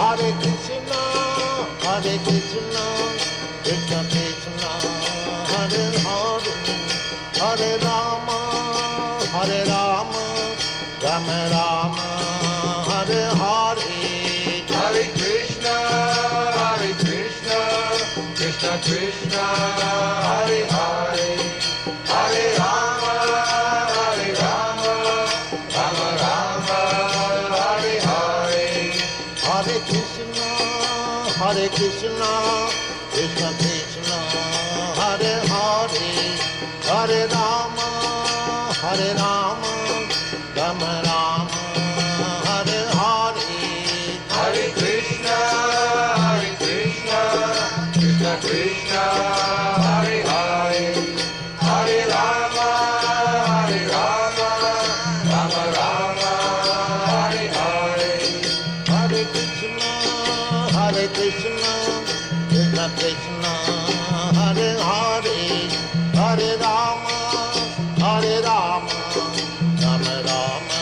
Hare Krishna, Krishna Krishna, Hare Hare, Hare Rama, Rama Rama, Hare Hare. Hare Krishna, Krishna Krishna, Hare Hare, Hare Rama, Rama Rama, Hare Hare. Hare Krishna, Krishna Krishna, Hare Hare, Hare Rama, Rama Rama, Hare Hare. Hare Krishna, Krishna Krishna, Hare Hare, Hare Rama, Rama Rama, Hare Hare. Hare Krishna, Krishna Krishna, Hare Hare, Hare Rama, Rama Rama,